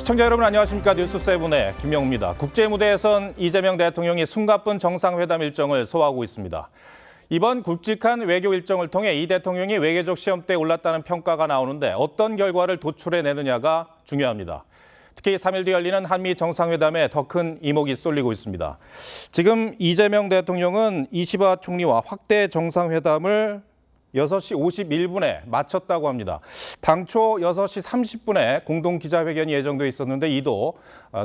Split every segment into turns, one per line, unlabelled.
시청자 여러분 안녕하십니까. 뉴스7의 김명우입니다. 국제무대에선 이재명 대통령이 숨가쁜 정상회담 일정을 소화하고 있습니다. 이번 굵직한 외교 일정을 통해 이 대통령이 외교적 시험대에 올랐다는 평가가 나오는데 어떤 결과를 도출해내느냐가 중요합니다. 특히 3일 뒤 열리는 한미 정상회담에 더 큰 이목이 쏠리고 있습니다. 지금 이재명 대통령은 이시바 총리와 확대 정상회담을 6시 51분에 마쳤다고 합니다. 당초 6시 30분에 공동 기자회견이 예정돼 있었는데 이도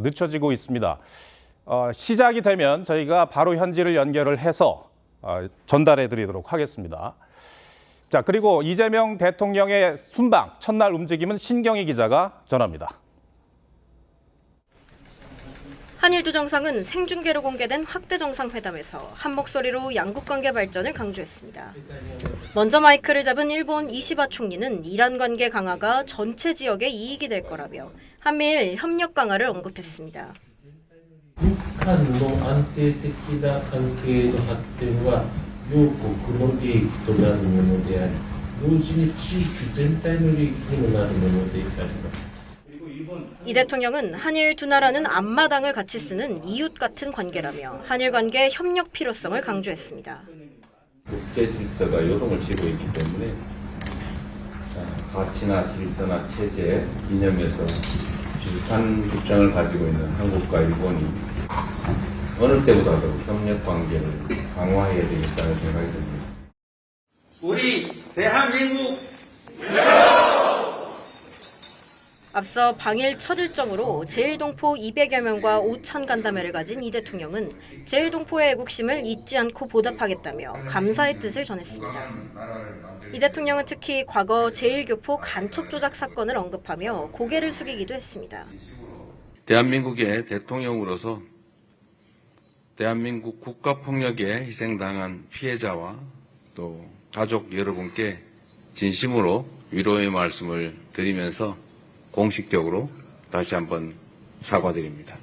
늦춰지고 있습니다. 시작이 되면 저희가 바로 현지를 연결을 해서 전달해 드리도록 하겠습니다. 자, 그리고 이재명 대통령의 순방 첫날 움직임은 신경희 기자가 전합니다.
한일 두 정상은 생중계로 공개된 확대 정상회담에서 한 목소리로 양국 관계 발전을 강조했습니다. 먼저 마이크를 잡은 일본 이시바 총리는 이란 관계 강화가 전체 지역에 이익이 될 거라며 한미일 협력 강화를 언급했습니다.
日韓の安定的な関係の発展は両国の利益となるものであり、同時に地域全体の利益にもなるものであります。
이 대통령은 한일 두 나라는 앞마당을 같이 쓰는 이웃 같은 관계라며 한일 관계 협력 필요성을 강조했습니다.
국제 질서가 요동을 치고 있기 때문에 가치나 질서나 체제, 이념에서 비슷한 입장을 가지고 있는 한국과 일본이 어느 때보다도 협력 관계를 강화해야 되겠다는 생각이 듭니다.
우리 대한민국
앞서 방일 첫 일정으로 제1동포 200여 명과 5천 간담회를 가진 이 대통령은 제1동포의 애국심을 잊지 않고 보답하겠다며 감사의 뜻을 전했습니다. 이 대통령은 특히 과거 제1교포 간첩 조작 사건을 언급하며 고개를 숙이기도 했습니다.
대한민국의 대통령으로서 대한민국 국가폭력에 희생당한 피해자와 또 가족 여러분께 진심으로 위로의 말씀을 드리면서 공식적으로 다시 한번 사과드립니다.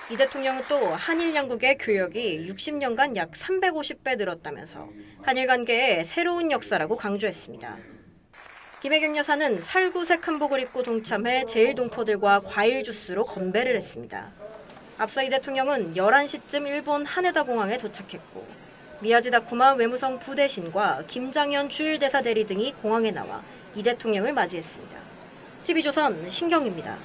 이 대통령은 또 한일 양국의 교역이 60년간 약 350배 늘었다면서 한일 관계의 새로운 역사라고 강조했습니다. 김혜경 여사는 살구색 한복을 입고 동참해 제1동포들과 과일 주스로 건배를 했습니다. 앞서 이 대통령은 11시쯤 일본 하네다 공항에 도착했고 미야지 다쿠마 외무성 부대신과 김장현 주일대사 대리 등이 공항에 나와 이 대통령을 맞이했습니다. TV조선 신경입니다.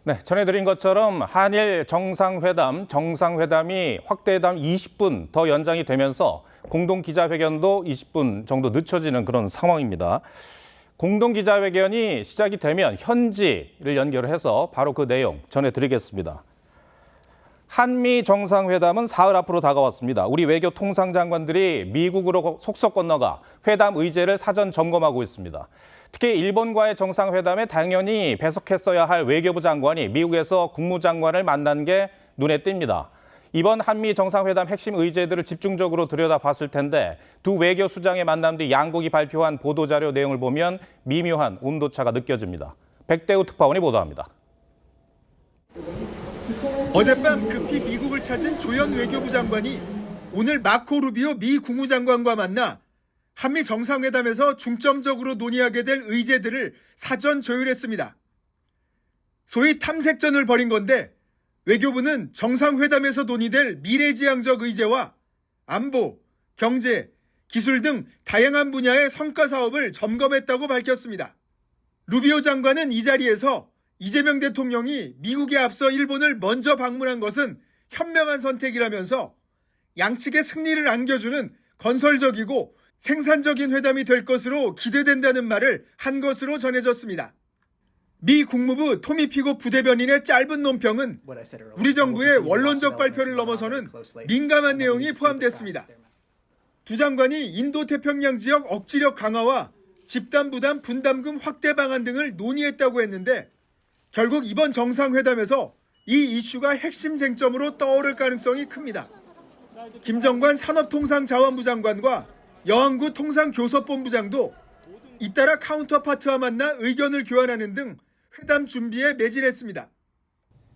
네, 전해드린 것처럼 한일 정상회담이 확대회담 20분 더 연장이 되면서 공동 기자회견도 20분 정도 늦춰지는 그런 상황입니다. 공동 기자회견이 시작이 되면 현지를 연결해서 바로 그 내용 전해드리겠습니다. 한미 정상회담은 사흘 앞으로 다가왔습니다. 우리 외교 통상장관들이 미국으로 속속 건너가 회담 의제를 사전 점검하고 있습니다. 특히 일본과의 정상회담에 당연히 배석했어야 할 외교부 장관이 미국에서 국무장관을 만난 게 눈에 띕니다. 이번 한미 정상회담 핵심 의제들을 집중적으로 들여다봤을 텐데 두 외교 수장의 만남 뒤 양국이 발표한 보도자료 내용을 보면 미묘한 온도차가 느껴집니다. 백대우 특파원이 보도합니다.
어젯밤 급히 미국을 찾은 조현 외교부 장관이 오늘 마코 루비오 미 국무장관과 만나 한미 정상회담에서 중점적으로 논의하게 될 의제들을 사전 조율했습니다. 소위 탐색전을 벌인 건데 외교부는 정상회담에서 논의될 미래지향적 의제와 안보, 경제, 기술 등 다양한 분야의 성과 사업을 점검했다고 밝혔습니다. 루비오 장관은 이 자리에서 이재명 대통령이 미국에 앞서 일본을 먼저 방문한 것은 현명한 선택이라면서 양측의 승리를 안겨주는 건설적이고 생산적인 회담이 될 것으로 기대된다는 말을 한 것으로 전해졌습니다. 미 국무부 토미 피고 부대변인의 짧은 논평은 우리 정부의 원론적 발표를 넘어서는 민감한 내용이 포함됐습니다. 두 장관이 인도태평양 지역 억지력 강화와 집단 부담 분담금 확대 방안 등을 논의했다고 했는데 결국 이번 정상회담에서 이 이슈가 핵심 쟁점으로 떠오를 가능성이 큽니다. 김정관 산업통상자원부 장관과 여항구 통상교섭본부장도 잇따라 카운터파트와 만나 의견을 교환하는 등 회담 준비에 매진했습니다.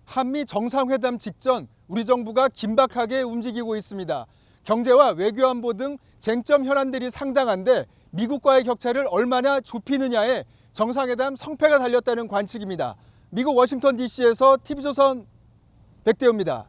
한미 정상회담 직전 우리 정부가 긴박하게 움직이고 있습니다. 경제와 외교안보 등 쟁점 현안들이 상당한데 미국과의 격차를 얼마나 좁히느냐에 정상회담 성패가 달렸다는 관측입니다. 미국 워싱턴 DC에서 TV조선 백대호입니다.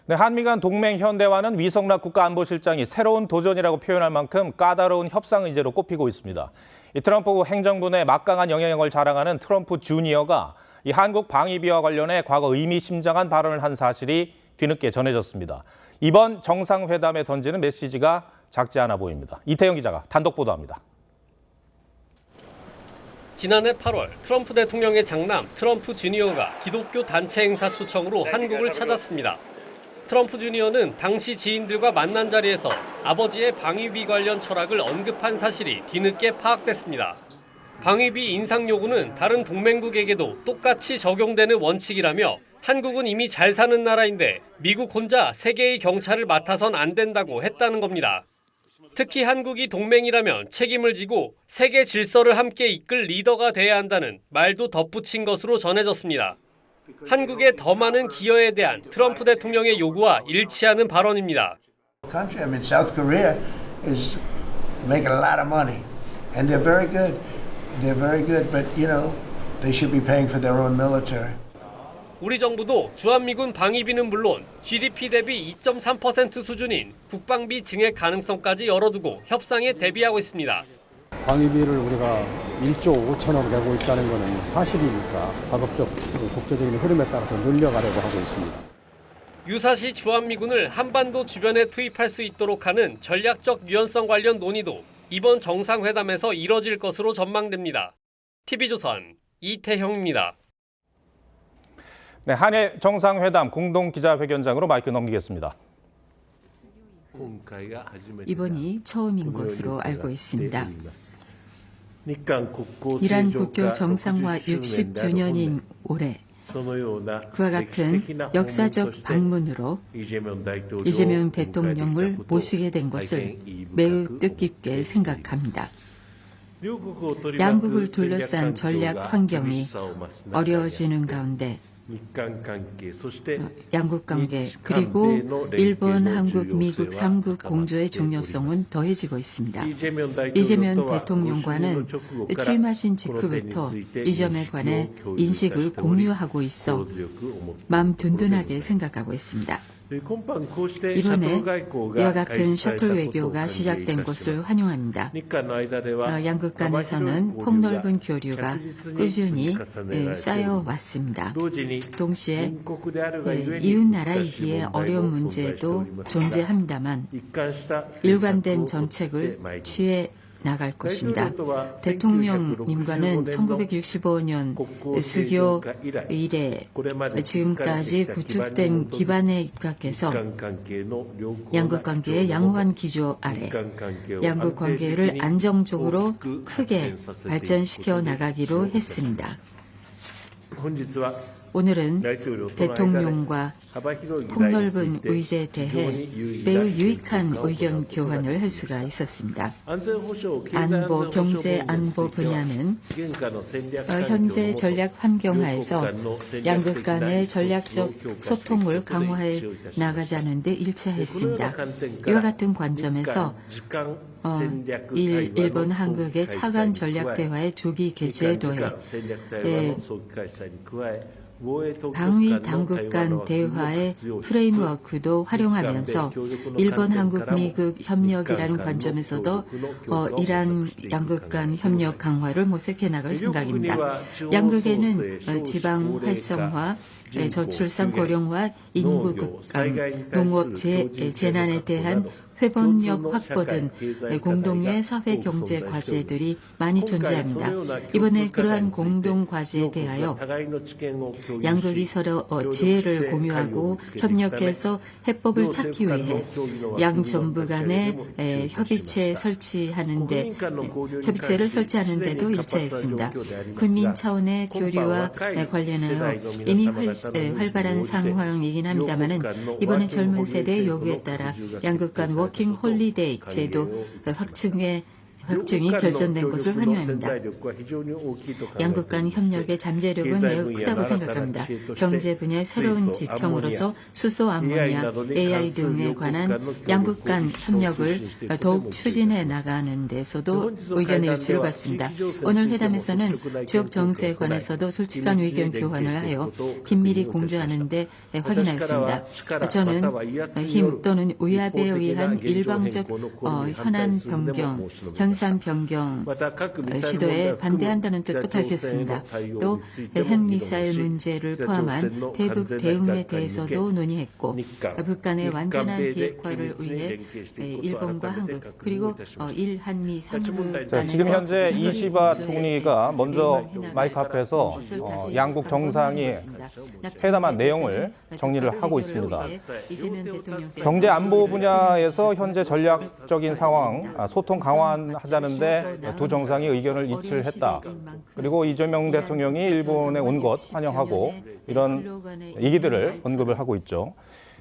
네, 한미 간 동맹 현대화는 위성락 국가안보실장이 새로운 도전이라고 표현할 만큼 까다로운 협상 의제로 꼽히고 있습니다. 이 트럼프 행정부 내 막강한 영향력을 자랑하는 트럼프 주니어가 이 한국 방위비와 관련해 과거 의미심장한 발언을 한 사실이 뒤늦게 전해졌습니다. 이번 정상회담에 던지는 메시지가 작지 않아 보입니다. 이태영 기자가 단독 보도합니다.
지난해 8월 트럼프 대통령의 장남 트럼프 주니어가 기독교 단체 행사 초청으로 한국을 찾았습니다. 트럼프 주니어는 당시 지인들과 만난 자리에서 아버지의 방위비 관련 철학을 언급한 사실이 뒤늦게 파악됐습니다. 방위비 인상 요구는 다른 동맹국에게도 똑같이 적용되는 원칙이라며 한국은 이미 잘 사는 나라인데 미국 혼자 세계의 경찰을 맡아선 안 된다고 했다는 겁니다. 특히 한국이 동맹이라면 책임을 지고 세계 질서를 함께 이끌 리더가 돼야 한다는 말도 덧붙인 것으로 전해졌습니다. 한국의 더 많은 기여에 대한 트럼프 대통령의 요구와 일치하는 발언입니다.
Country. I mean, South Korea is making a lot of money, and they're very good. They're very good, but you know, they should be paying for their own military.
우리 정부도 주한미군 방위비는 물론 GDP 대비 2.3% 수준인 국방비 증액 가능성까지 열어두고 협상에 대비하고 있습니다.
방위비를 우리가 1조 5천억을 내고 있다는 것은 사실이니까 가급적 국제적인 흐름에 따라서 늘려가려고 하고 있습니다.
유사시 주한미군을 한반도 주변에 투입할 수 있도록 하는 전략적 유연성 관련 논의도 이번 정상회담에서 이뤄질 것으로 전망됩니다. TV조선 이태형입니다.
네, 한일 정상회담 공동기자회견장으로 마이크 넘기겠습니다.
이번이 처음인 것으로 알고 있습니다. 이란 국교 정상화 60주년인 올해 그와 같은 역사적 방문으로 이재명 대통령을 모시게 된 것을 매우 뜻깊게 생각합니다. 양국을 둘러싼 전략 환경이 어려워지는 가운데 양국 관계 그리고 일본, 한국, 미국 3국 공조의 중요성은 더해지고 있습니다. 이재명 대통령과는 취임하신 직후부터 이 점에 관해 인식을 공유하고 있어 마음 든든하게 생각하고 있습니다. 이번에 이와 같은 셔틀 외교가 시작된 것을 환영합니다. 양국 간에서는 폭넓은 교류가 꾸준히 쌓여왔습니다. 동시에 이웃 나라이기에 어려운 문제도 존재합니다만 일관된 정책을 취해 나갈 것입니다. 대통령님과는 1965년 수교 이래 지금까지 구축된 기반에 입각해서 양국 관계의 양호한 기조 아래 양국 관계를 안정적으로 크게 발전시켜 나가기로 했습니다. 오늘은 대통령과 폭넓은 의제에 대해 매우 유익한 의견 교환을 할 수가 있었습니다. 안보, 경제 안보 분야는 현재 전략 환경하에서 양국 간의 전략적 소통을 강화해 나가자는 데 일치했습니다. 이와 같은 관점에서 일본, 한국의 차관 전략 대화의 조기 개최에 더해 방위 당국 간 대화의 프레임워크도 활용하면서 일본, 한국, 미국 협력이라는 관점에서도 이란 양국 간 협력 강화를 모색해 나갈 생각입니다. 양국에는 지방 활성화, 저출산 고령화, 인구 급감, 농업 재난에 대한 회복력 확보 등 공동의 사회 경제 과제들이 많이 존재합니다. 이번에 그러한 공동 과제에 대하여 양국이 서로 지혜를 공유하고 협력해서 해법을 찾기 위해 양 정부 간의 협의체를 설치하는 데도 일치했습니다. 군민 차원의 교류와 관련하여 이미 활발한 상황이긴 합니다만은 이번에 젊은 세대의 요구에 따라 양국 간 워킹 홀리데이 제도 확정이 결정된 것을 환영합니다. 양국 간 협력의 잠재력은 매우 크다고 생각합니다. 경제 분야의 새로운 지평으로서 수소, 암모니아, AI 등에 관한 양국 간 협력을 더욱 추진해 나가는 데서도 의견의 일치를 봤습니다. 오늘 회담에서는 지역 정세에 관해서도 솔직한 의견 교환을 하여 긴밀히 공조하는 데 확인하였습니다. 저는 힘 또는 위압에 의한 일방적 현상 변경 시도에 반대한다는 뜻도 밝혔습니다. 또 핵미사일 문제를 포함한 대북 대응에 대해서도 논의했고 북한의 완전한 비핵화를 위해 일본과 한국 그리고 일한미 3국
지금 현재 이시바 총리가 먼저 마이크 앞에서 양국 정상이 회담한 내용을 정리를 하고 있습니다. 경제 안보 분야에서 현재 전략적인 상황, 소통 강화하자는데 두 정상이 의견을 일치를 했다. 그리고 이재명 대통령이 일본에 온 것 환영하고 이런 얘기들을 언급을 하고 있죠.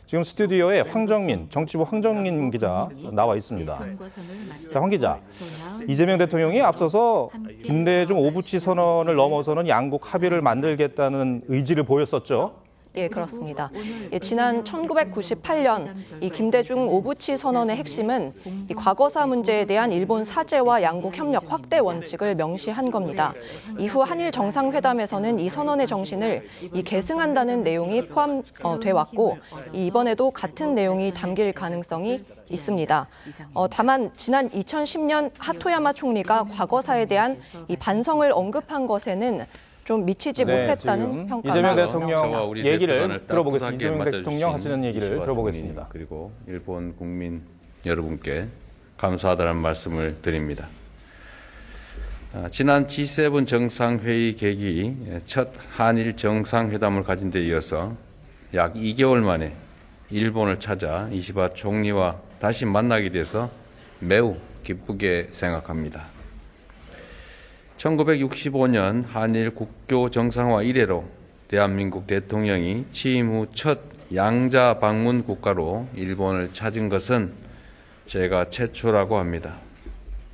지금 스튜디오에 정치부 황정민 기자 나와 있습니다. 자, 황 기자, 이재명 대통령이 앞서서 김대중 오부치 선언을 넘어서는 양국 합의를 만들겠다는 의지를 보였었죠.
예, 그렇습니다. 지난 1998년 이 김대중 오부치 선언의 핵심은 이 과거사 문제에 대한 일본 사죄와 양국 협력 확대 원칙을 명시한 겁니다. 이후 한일 정상회담에서는 이 선언의 정신을 계승한다는 내용이 포함돼 왔고 이번에도 같은 내용이 담길 가능성이 있습니다. 다만 지난 2010년 하토야마 총리가 과거사에 대한 이 반성을 언급한 것에는 좀 미치지 못했다는 평가가
이재명 대통령 얘기를 들어보겠습니다. 이재명 대통령 하시는 얘기를 들어보겠습니다.
그리고 일본 국민 여러분께 감사하다는 말씀을 드립니다. 지난 G7 정상회의 계기 첫 한일 정상회담을 가진 데 이어서 약 2개월 만에 일본을 찾아 이시바 총리와 다시 만나게 돼서 매우 기쁘게 생각합니다. 1965년 한일 국교 정상화 이래로 대한민국 대통령이 취임 후 첫 양자 방문 국가로 일본을 찾은 것은 제가 최초라고 합니다.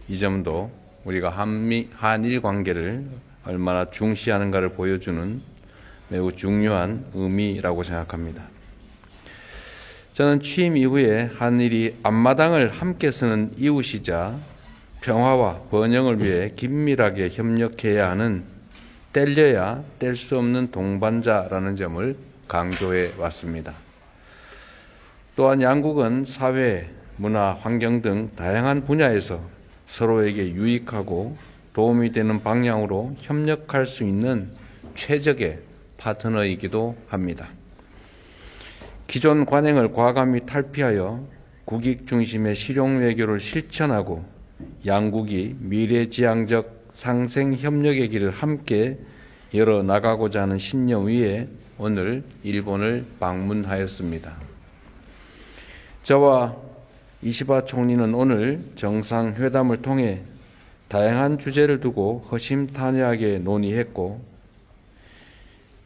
이 점도 우리가 한일 관계를 얼마나 중시하는가를 보여주는 매우 중요한 의미라고 생각합니다. 저는 취임 이후에 한일이 앞마당을 함께 쓰는 이웃이자 평화와 번영을 위해 긴밀하게 협력해야 하는 뗄려야 뗄 수 없는 동반자라는 점을 강조해 왔습니다. 또한 양국은 사회, 문화, 환경 등 다양한 분야에서 서로에게 유익하고 도움이 되는 방향으로 협력할 수 있는 최적의 파트너이기도 합니다. 기존 관행을 과감히 탈피하여 국익 중심의 실용 외교를 실천하고 양국이 미래지향적 상생 협력의 길을 함께 열어 나가고자 하는 신념 위에 오늘 일본을 방문하였습니다. 저와 이시바 총리는 오늘 정상회담을 통해 다양한 주제를 두고 허심탄회하게 논의했고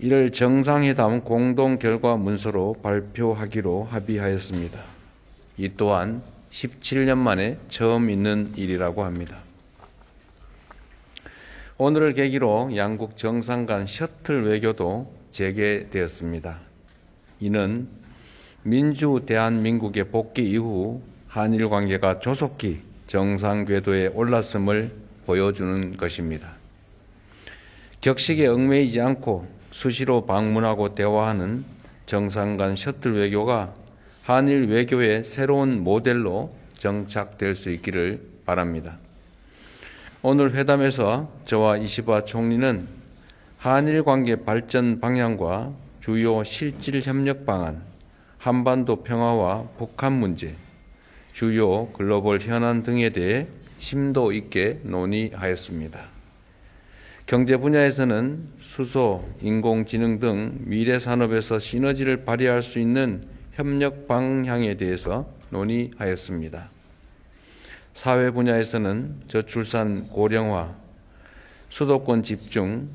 이를 정상회담 공동 결과 문서로 발표하기로 합의하였습니다. 이 또한 17년 만에 처음 있는 일이라고 합니다. 오늘을 계기로 양국 정상 간 셔틀 외교도 재개되었습니다. 이는 민주 대한민국의 복귀 이후 한일 관계가 조속히 정상 궤도에 올랐음을 보여주는 것입니다. 격식에 얽매이지 않고 수시로 방문하고 대화하는 정상 간 셔틀 외교가 한일 외교의 새로운 모델로 정착될 수 있기를 바랍니다. 오늘 회담에서 저와 이시바 총리는 한일 관계 발전 방향과 주요 실질 협력 방안, 한반도 평화와 북한 문제, 주요 글로벌 현안 등에 대해 심도 있게 논의하였습니다. 경제 분야에서는 수소, 인공지능 등 미래 산업에서 시너지를 발휘할 수 있는 협력 방향에 대해서 논의하였습니다. 사회 분야에서는 저출산 고령화, 수도권 집중,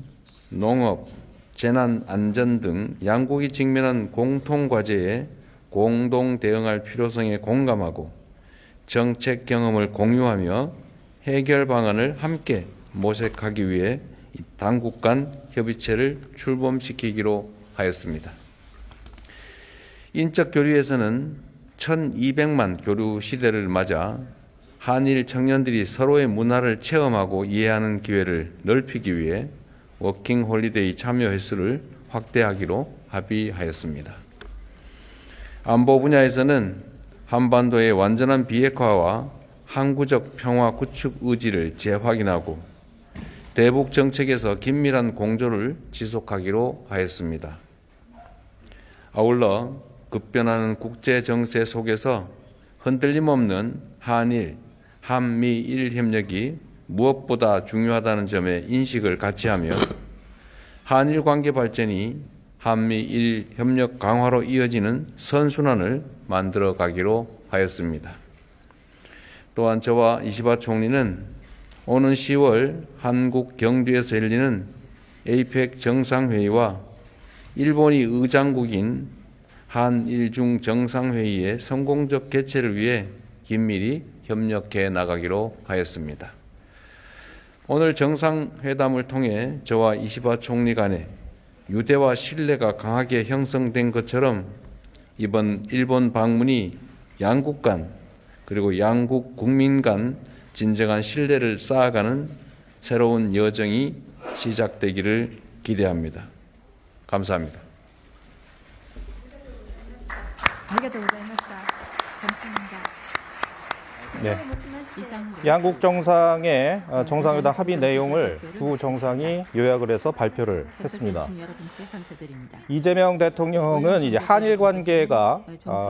농업, 재난 안전 등 양국이 직면한 공통 과제에 공동 대응할 필요성에 공감하고 정책 경험을 공유하며
해결 방안을 함께 모색하기 위해 당국 간 협의체를 출범시키기로 하였습니다. 인적 교류에서는 1200만 교류 시대를 맞아 한일 청년들이 서로의 문화를 체험하고 이해하는 기회를 넓히기 위해 워킹 홀리데이 참여 횟수를 확대하기로 합의하였습니다. 안보 분야에서는 한반도의 완전한 비핵화와 항구적 평화 구축 의지를 재확인하고 대북 정책에서 긴밀한 공조를 지속하기로 하였습니다. 아울러 급변하는 국제 정세 속에서 흔들림 없는 한일, 한미일 협력이 무엇보다 중요하다는 점에 인식을 같이 하며 한일 관계 발전이 한미일 협력 강화로 이어지는 선순환을 만들어 가기로 하였습니다. 또한 저와 이시바 총리는 오는 10월 한국 경주에서 열리는 에이펙 정상회의와 일본이 의장국인 한일중 정상회의의 성공적 개최를 위해 긴밀히 협력해 나가기로 하였습니다. 오늘 정상회담을 통해 저와 이시바 총리 간의 유대와 신뢰가 강하게 형성된 것처럼 이번 일본 방문이 양국 간 그리고 양국 국민 간 진정한 신뢰를 쌓아가는 새로운 여정이 시작되기를 기대합니다. 감사합니다.
네. 양국 정상의 정상회담 합의 내용을 두 정상이 요약을 해서 발표를 했습니다. 이재명 대통령은 이제 한일 관계가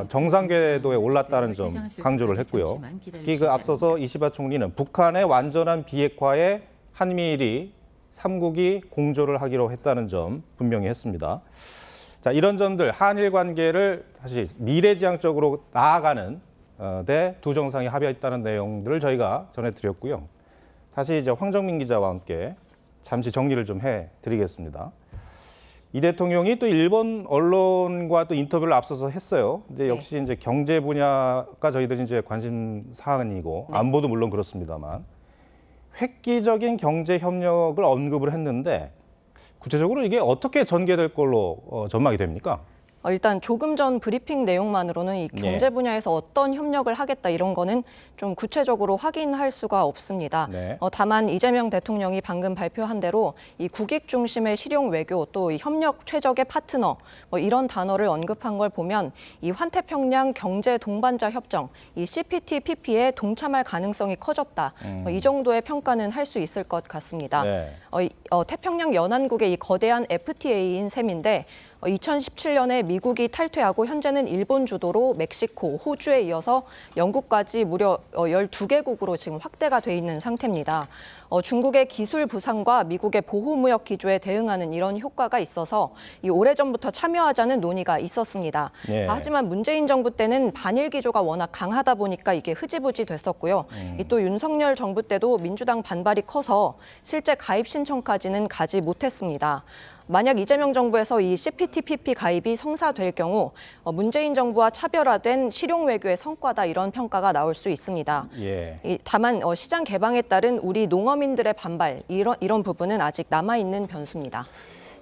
정상 궤도에 올랐다는 점 강조를 했고요. 특히 그 앞서서 이시바 총리는 북한의 완전한 비핵화에 한미일이 3국이 공조를 하기로 했다는 점 분명히 했습니다. 자, 이런 점들 한일 관계를 다시 미래지향적으로 나아가는 데 두 정상이 합의했다는 내용들을 저희가 전해드렸고요. 다시 이제 황정민 기자와 함께 잠시 정리를 좀 해드리겠습니다. 이 대통령이 또 일본 언론과 또 인터뷰를 앞서서 했어요. 이제 역시 이제 경제 분야가 저희들이 이제 관심 사안이고 안보도 물론 그렇습니다만 획기적인 경제 협력을 언급을 했는데 구체적으로 이게 어떻게 전개될 걸로 전망이 됩니까?
일단 조금 전 브리핑 내용만으로는 이 경제 분야에서 어떤 협력을 하겠다 이런 거는 좀 구체적으로 확인할 수가 없습니다.
네.
다만 이재명 대통령이 방금 발표한 대로 이 국익 중심의 실용 외교 또 이 협력 최적의 파트너 이런 단어를 언급한 걸 보면 이 환태평양 경제 동반자 협정 이 CPTPP에 동참할 가능성이 커졌다. 이 정도의 평가는 할 수 있을 것 같습니다.
네.
태평양 연안국의 이 거대한 FTA인 셈인데 2017년에 미국이 탈퇴하고 현재는 일본 주도로 멕시코, 호주에 이어서 영국까지 무려 12개국으로 지금 확대가 돼 있는 상태입니다. 중국의 기술 부상과 미국의 보호무역 기조에 대응하는 이런 효과가 있어서 이 오래전부터 참여하자는 논의가 있었습니다.
예.
하지만 문재인 정부 때는 반일 기조가 워낙 강하다 보니까 이게 흐지부지 됐었고요. 또 윤석열 정부 때도 민주당 반발이 커서 실제 가입 신청까지는 가지 못했습니다. 만약 이재명 정부에서 이 CPTPP 가입이 성사될 경우 문재인 정부와 차별화된 실용 외교의 성과다 이런 평가가 나올 수 있습니다.
예.
다만 시장 개방에 따른 우리 농어민들의 반발 이런 부분은 아직 남아 있는 변수입니다.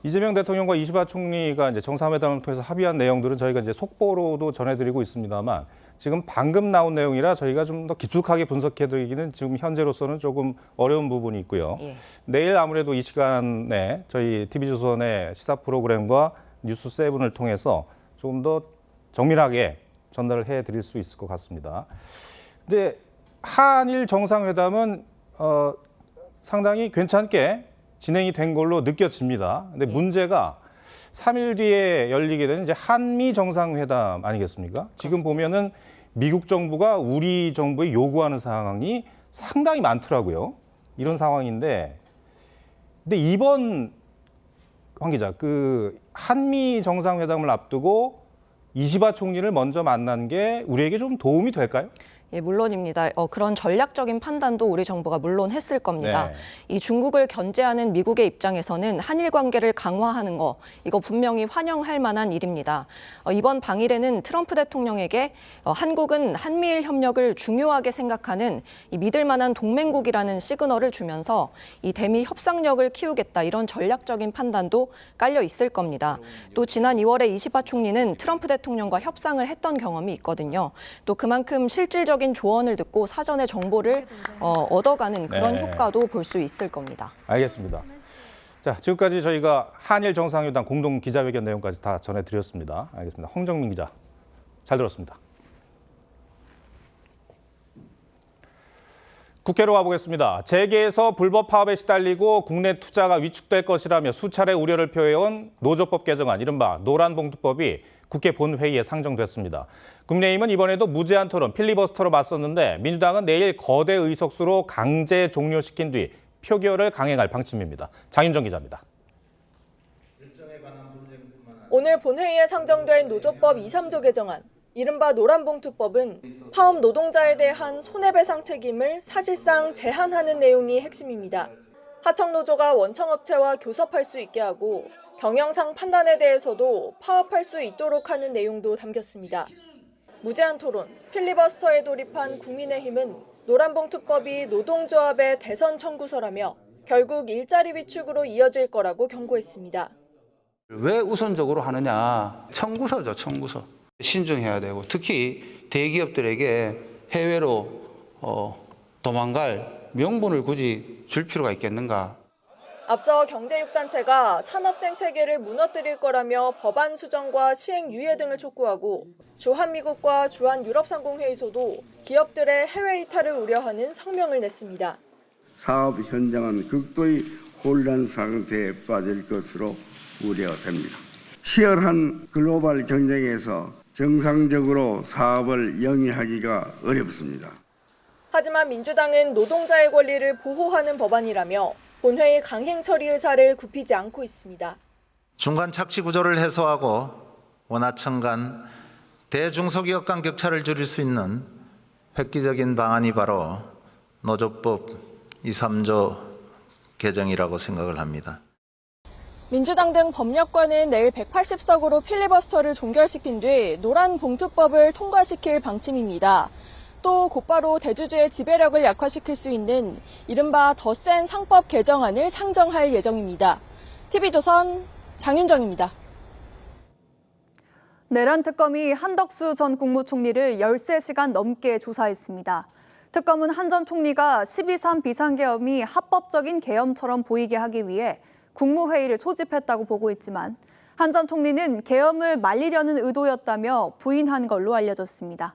이재명 대통령과 이시바 총리가 이제 정상회담을 통해서 합의한 내용들은 저희가 이제 속보로도 전해드리고 있습니다만 지금 방금 나온 내용이라 저희가 좀 더 깊숙하게 분석해드리기는 지금 현재로서는 조금 어려운 부분이 있고요.
예.
내일 아무래도 이 시간에 저희 TV조선의 시사 프로그램과 뉴스7을 통해서 조금 더 정밀하게 전달을 해드릴 수 있을 것 같습니다. 이제 한일 정상회담은 상당히 괜찮게 진행이 된 걸로 느껴집니다. 근데 문제가 3일 뒤에 열리게 되는 이제 한미 정상회담 아니겠습니까? 지금 보면은 미국 정부가 우리 정부에 요구하는 사항이 상당히 많더라고요. 이런 상황인데, 근데 이번 황 기자, 그 한미 정상회담을 앞두고 이시바 총리를 먼저 만난 게 우리에게 좀 도움이 될까요?
예, 물론입니다. 그런 전략적인 판단도 우리 정부가 물론 했을 겁니다.
네.
이 중국을 견제하는 미국의 입장에서는 한일 관계를 강화하는 거 이거 분명히 환영할 만한 일입니다. 이번 방일에는 트럼프 대통령에게 한국은 한미일 협력을 중요하게 생각하는 이 믿을 만한 동맹국이라는 시그널을 주면서 이 대미 협상력을 키우겠다 이런 전략적인 판단도 깔려 있을 겁니다. 또 지난 2월에 이시바 총리는 트럼프 대통령과 협상을 했던 경험이 있거든요. 또 그만큼 실질적인 조언을 듣고 사전에 정보를 얻어가는 그런
네.
효과도 볼 수 있을 겁니다.
알겠습니다. 자, 지금까지 저희가 한일 정상회담 공동 기자회견 내용까지 다 전해드렸습니다. 알겠습니다. 홍정민 기자, 잘 들었습니다. 국회로 가보겠습니다. 재계에서 불법 파업에 시달리고 국내 투자가 위축될 것이라며 수차례 우려를 표해온 노조법 개정안, 이른바 노란봉투법이 국회 본회의에 상정됐습니다. 국민의힘은 이번에도 무제한 토론, 필리버스터로 맞섰는데 민주당은 내일 거대 의석수로 강제 종료시킨 뒤 표결을 강행할 방침입니다. 장윤정 기자입니다.
오늘 본회의에 상정된 노조법 2, 3조 개정안, 이른바 노란봉투법은 파업 노동자에 대한 손해배상 책임을 사실상 제한하는 내용이 핵심입니다. 하청노조가 원청업체와 교섭할 수 있게 하고 경영상 판단에 대해서도 파업할 수 있도록 하는 내용도 담겼습니다. 무제한 토론, 필리버스터에 돌입한 국민의힘은 노란봉투법이 노동조합의 대선 청구서라며 결국 일자리 위축으로 이어질 거라고 경고했습니다.
왜 우선적으로 하느냐? 청구서죠, 청구서. 신중해야 되고 특히 대기업들에게 해외로 도망갈 명분을 굳이 줄 필요가 있겠는가?
앞서 경제6단체가 산업생태계를 무너뜨릴 거라며 법안 수정과 시행 유예 등을 촉구하고 주한미국과 주한유럽상공회의소도 기업들의 해외 이탈을 우려하는 성명을 냈습니다.
사업 현장은 극도의 혼란 상태에 빠질 것으로 우려됩니다. 치열한 글로벌 경쟁에서 정상적으로 사업을 영위하기가 어렵습니다.
하지만 민주당은 노동자의 권리를 보호하는 법안이라며 본회의 강행 처리 의사를 굽히지 않고 있습니다.
중간 착취 구조를 해소하고 원하청 간 대중소기업 간 격차를 줄일 수 있는 획기적인 방안이 바로 노조법 2, 3조 개정이라고 생각을 합니다.
민주당 등 법력과는 내일 180석으로 필리버스터를 종결시킨 뒤 노란봉투법을 통과시킬 방침입니다. 또 곧바로 대주주의 지배력을 약화시킬 수 있는 이른바 더 센 상법 개정안을 상정할 예정입니다. TV조선 장윤정입니다.
내란 특검이 한덕수 전 국무총리를 13시간 넘게 조사했습니다. 특검은 한 전 총리가 12.3 비상계엄이 합법적인 계엄처럼 보이게 하기 위해 국무회의를 소집했다고 보고했지만 한 전 총리는 계엄을 말리려는 의도였다며 부인한 걸로 알려졌습니다.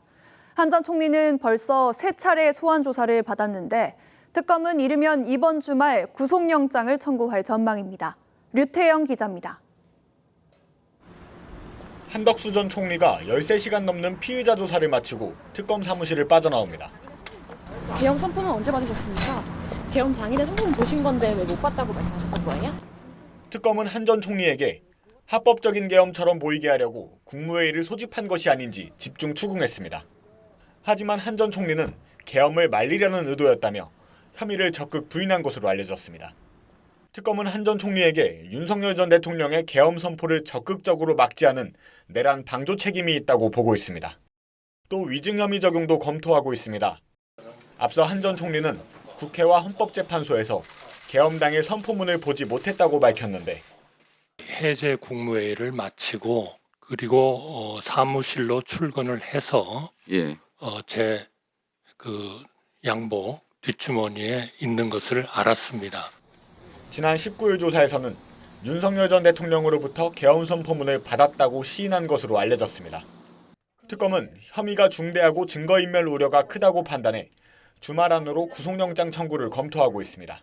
한 전 총리는 벌써 3차례 소환 조사를 받았는데 특검은 이르면 이번 주말 구속영장을 청구할 전망입니다. 류태영 기자입니다.
한덕수 전 총리가 13시간 넘는 피의자 조사를 마치고 특검 사무실을 빠져나옵니다.
계엄 선포는 언제 받으셨습니까? 계엄 당일에 선포는 보신 건데 왜 못 봤다고 말씀하셨던 거예요?
특검은 한 전 총리에게 합법적인 계엄처럼 보이게 하려고 국무회의를 소집한 것이 아닌지 집중 추궁했습니다. 하지만 한 전 총리는 계엄을 말리려는 의도였다며 혐의를 적극 부인한 것으로 알려졌습니다. 특검은 한 전 총리에게 윤석열 전 대통령의 계엄 선포를 적극적으로 막지 않은 내란 방조 책임이 있다고 보고 있습니다. 또 위증 혐의 적용도 검토하고 있습니다. 앞서 한 전 총리는 국회와 헌법재판소에서 계엄 당일 선포문을 보지 못했다고 밝혔는데
해제 국무회의를 마치고 그리고 사무실로 출근을 해서 제 양복 뒷주머니에 있는 것을 알았습니다.
지난 19일 조사에서는 윤석열 전 대통령으로부터 계엄 선포문을 받았다고 시인한 것으로 알려졌습니다. 특검은 혐의가 중대하고 증거인멸 우려가 크다고 판단해 주말 안으로 구속영장 청구를 검토하고 있습니다.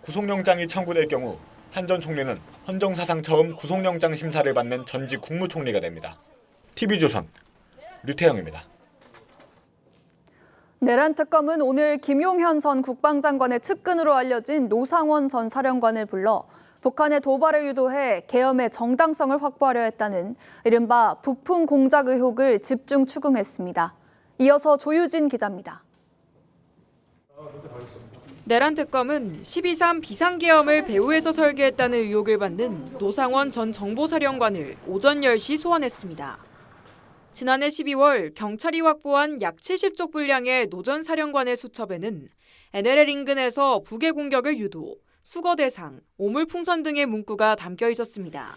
구속영장이 청구될 경우 한 전 총리는 헌정사상 처음 구속영장 심사를 받는 전직 국무총리가 됩니다. TV조선 류태영입니다.
내란 특검은 오늘 김용현 전 국방장관의 측근으로 알려진 노상원 전 사령관을 불러 북한의 도발을 유도해 계엄의 정당성을 확보하려 했다는 이른바 북풍 공작 의혹을 집중 추궁했습니다. 이어서 조유진 기자입니다.
내란 특검은 12.3 비상계엄을 배후에서 설계했다는 의혹을 받는 노상원 전 정보사령관을 오전 10시 소환했습니다. 지난해 12월 경찰이 확보한 약 70쪽 분량의 노 전 사령관의 수첩에는 NLL 인근에서 북의 공격을 유도, 수거 대상, 오물풍선 등의 문구가 담겨 있었습니다.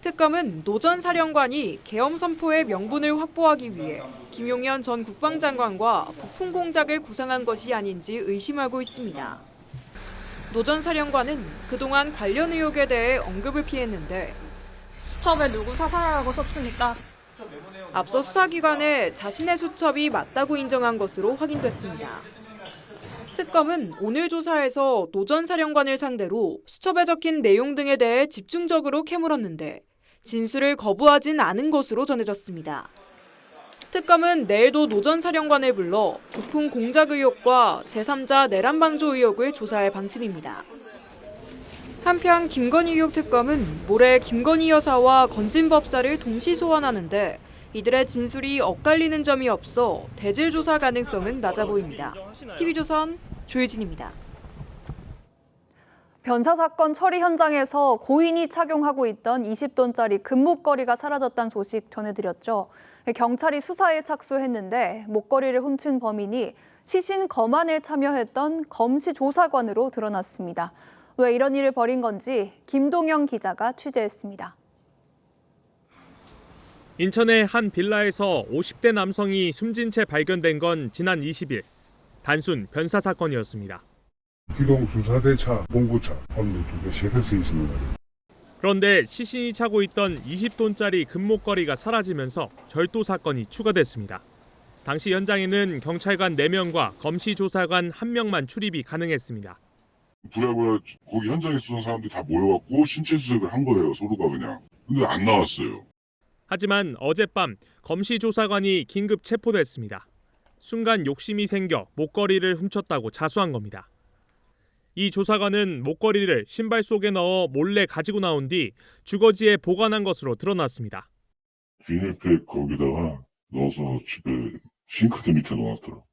특검은 노 전 사령관이 계엄 선포의 명분을 확보하기 위해 김용현 전 국방장관과 부품 공작을 구상한 것이 아닌지 의심하고 있습니다. 노 전 사령관은 그동안 관련 의혹에 대해 언급을 피했는데
수첩에 누구 사살하라고 썼으니까
앞서 수사기관에 자신의 수첩이 맞다고 인정한 것으로 확인됐습니다. 특검은 오늘 조사에서 노 전 사령관을 상대로 수첩에 적힌 내용 등에 대해 집중적으로 캐물었는데 진술을 거부하진 않은 것으로 전해졌습니다. 특검은 내일도 노 전 사령관을 불러 부품 공작 의혹과 제3자 내란 방조 의혹을 조사할 방침입니다. 한편 김건희 의혹 특검은 모레 김건희 여사와 건진 법사를 동시 소환하는데 이들의 진술이 엇갈리는 점이 없어 대질 조사 가능성은 낮아 보입니다. TV조선 조유진입니다.
변사 사건 처리 현장에서 고인이 착용하고 있던 20돈짜리 금목걸이가 사라졌다는 소식 전해드렸죠. 경찰이 수사에 착수했는데 목걸이를 훔친 범인이 시신 검안에 참여했던 검시 조사관으로 드러났습니다. 왜 이런 일을 벌인 건지 김동영 기자가 취재했습니다.
인천의 한 빌라에서 50대 남성이 숨진 채 발견된 건 지난 20일. 단순 변사 사건이었습니다.
기동 수사대차, 본부차, 헌도 2개 세대서 있습니다.
그런데 시신이 차고 있던 20돈짜리 금목걸이가 사라지면서 절도 사건이 추가됐습니다. 당시 현장에는 경찰관 4명과 검시조사관 1명만 출입이 가능했습니다.
부랴부랴 거기 현장에 있었던 사람들이 다 모여갖고 신체 수색을 한 거예요, 서로가 그냥. 근데 안 나왔어요.
하지만 어젯밤 검시조사관이 긴급 체포됐습니다. 순간 욕심이 생겨 목걸이를 훔쳤다고 자수한 겁니다. 이 조사관은 목걸이를 신발 속에 넣어 몰래 가지고 나온 뒤 주거지에 보관한 것으로 드러났습니다.
비닐팩 거기다가 넣어서 집에 싱크대 밑에 넣어놨더라고요.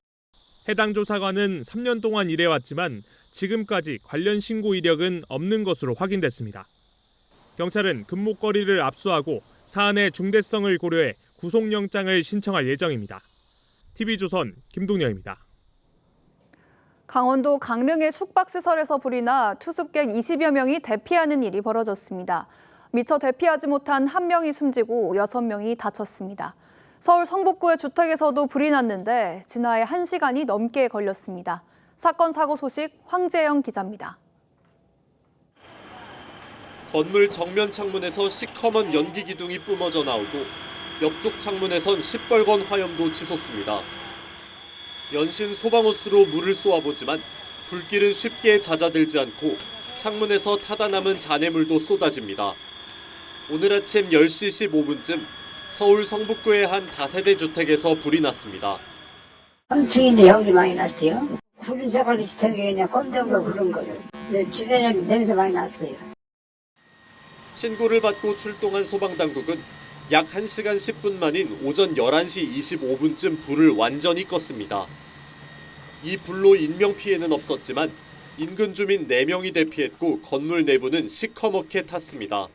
해당 조사관은 3년 동안 일해왔지만 지금까지 관련 신고 이력은 없는 것으로 확인됐습니다. 경찰은 금목걸이를 압수하고 사안의 중대성을 고려해 구속영장을 신청할 예정입니다. TV조선 김동영입니다.
강원도 강릉의 숙박시설에서 불이 나 투숙객 20여 명이 대피하는 일이 벌어졌습니다. 미처 대피하지 못한 1명이 숨지고 6명이 다쳤습니다. 서울 성북구의 주택에서도 불이 났는데 진화에 1시간이 넘게 걸렸습니다. 사건 사고 소식 황재영 기자입니다.
건물 정면 창문에서 시커먼 연기 기둥이 뿜어져 나오고 옆쪽 창문에선 시뻘건 화염도 치솟습니다. 연신 소방호스로 물을 쏘아보지만 불길은 쉽게 잦아들지 않고 창문에서 타다 남은 잔해물도 쏟아집니다. 오늘 아침 10시 15분쯤 서울 성북구의 한 다세대 주택에서 불이 났습니다.
3층인데 여기 많이 났어요. 구른 색깔이 주택에 그냥 건조로 구른 거예요. 주변에 냄새 많이 났어요.
신고를 받고 출동한 소방당국은 약 1시간 10분 만인 오전 11시 25분쯤 불을 완전히 껐습니다. 이 불로 인명피해는 없었지만 인근 주민 4명이 대피했고 건물 내부는 시커멓게 탔습니다.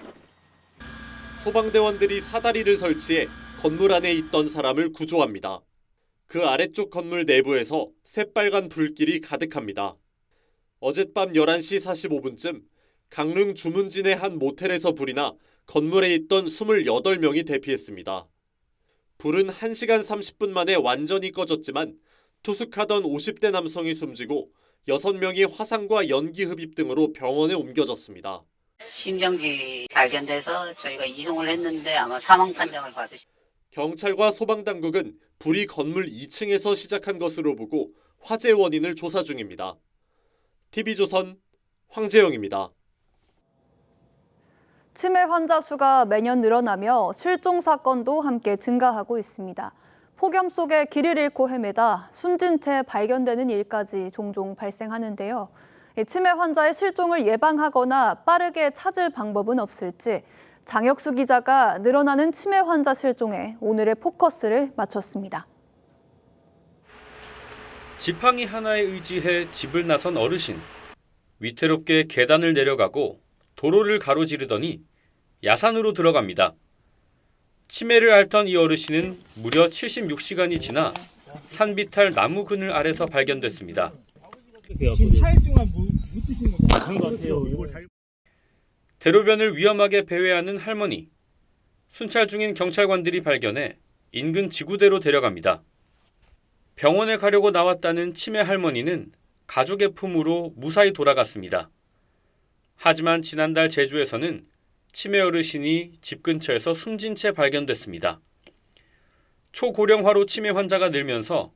소방대원들이 사다리를 설치해 건물 안에 있던 사람을 구조합니다. 그 아래쪽 건물 내부에서 새빨간 불길이 가득합니다. 어젯밤 11시 45분쯤 강릉 주문진의 한 모텔에서 불이 나 건물에 있던 28명이 대피했습니다. 불은 1시간 30분 만에 완전히 꺼졌지만 투숙하던 50대 남성이 숨지고 6명이 화상과 연기 흡입 등으로 병원에 옮겨졌습니다.
심정지 발견돼서 저희가 이송을 했는데 아마 사망 판정을 받으시.
경찰과 소방당국은 불이 건물 2층에서 시작한 것으로 보고 화재 원인을 조사 중입니다. TV조선 황재영입니다.
치매 환자 수가 매년 늘어나며 실종 사건도 함께 증가하고 있습니다. 폭염 속에 길을 잃고 헤매다 숨진 채 발견되는 일까지 종종 발생하는데요. 치매 환자의 실종을 예방하거나 빠르게 찾을 방법은 없을지 장혁수 기자가 늘어나는 치매 환자 실종에 오늘의 포커스를 맞췄습니다.
지팡이 하나에 의지해 집을 나선 어르신. 위태롭게 계단을 내려가고 도로를 가로지르더니 야산으로 들어갑니다. 치매를 앓던 이 어르신은 무려 76시간이 지나 산비탈 나무 그늘 아래서 발견됐습니다. 대로변을 위험하게 배회하는 할머니. 순찰 중인 경찰관들이 발견해 인근 지구대로 데려갑니다. 병원에 가려고 나왔다는 치매 할머니는 가족의 품으로 무사히 돌아갔습니다. 하지만 지난달 제주에서는 치매 어르신이 집 근처에서 숨진 채 발견됐습니다. 초고령화로 치매 환자가 늘면서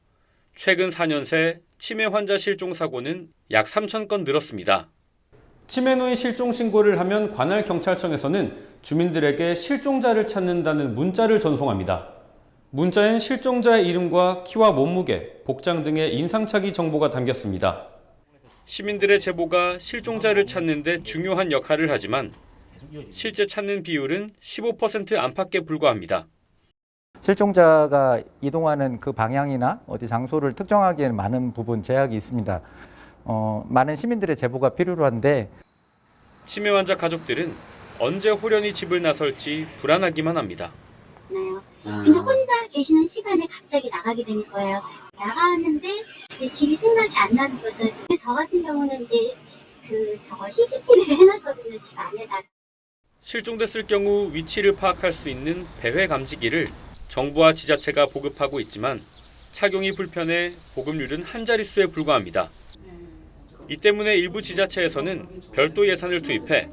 최근 4년 새 치매 환자 실종 사고는 약 3,000건 늘었습니다.
치매 노인 실종 신고를 하면 관할 경찰청에서는 주민들에게 실종자를 찾는다는 문자를 전송합니다. 문자엔 실종자의 이름과 키와 몸무게, 복장 등의 인상착의 정보가 담겼습니다.
시민들의 제보가 실종자를 찾는 데 중요한 역할을 하지만 실제 찾는 비율은 15% 안팎에 불과합니다.
실종자가 이동하는 그 방향이나 어디 장소를 특정하기에는 많은 부분 제약이 있습니다. 많은 시민들의 제보가 필요로 한데
치매 환자 가족들은 언제 호련히 집을 나설지 불안하기만 합니다.
근데 혼자 계시는 시간에 갑자기 나가게 되는 거예요. 나가는데 집이 생각이 안 나는 거죠. 저 같은 경우는 이제 CCTV를 해놨거든요, 집 안에다가.
실종됐을 경우 위치를 파악할 수 있는 배회 감지기를 정부와 지자체가 보급하고 있지만 착용이 불편해 보급률은 한 자릿수에 불과합니다. 이 때문에 일부 지자체에서는 별도 예산을 투입해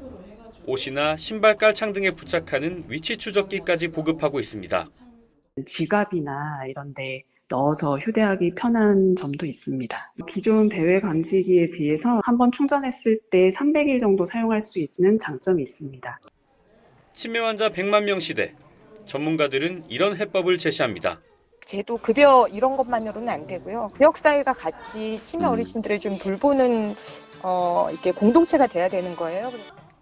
옷이나 신발 깔창 등에 부착하는 위치 추적기까지 보급하고 있습니다.
지갑이나 이런 데 넣어서 휴대하기 편한 점도 있습니다. 기존 배회 감지기에 비해서 한번 충전했을 때 300일 정도 사용할 수 있는 장점이 있습니다.
치매 환자 100만 명 시대. 전문가들은 이런 해법을 제시합니다.
제도 급여 이런 것만으로는 안 되고요. 지역사회가 같이 치매 어르신들을 좀 돌보는 이렇게 공동체가 돼야 되는 거예요.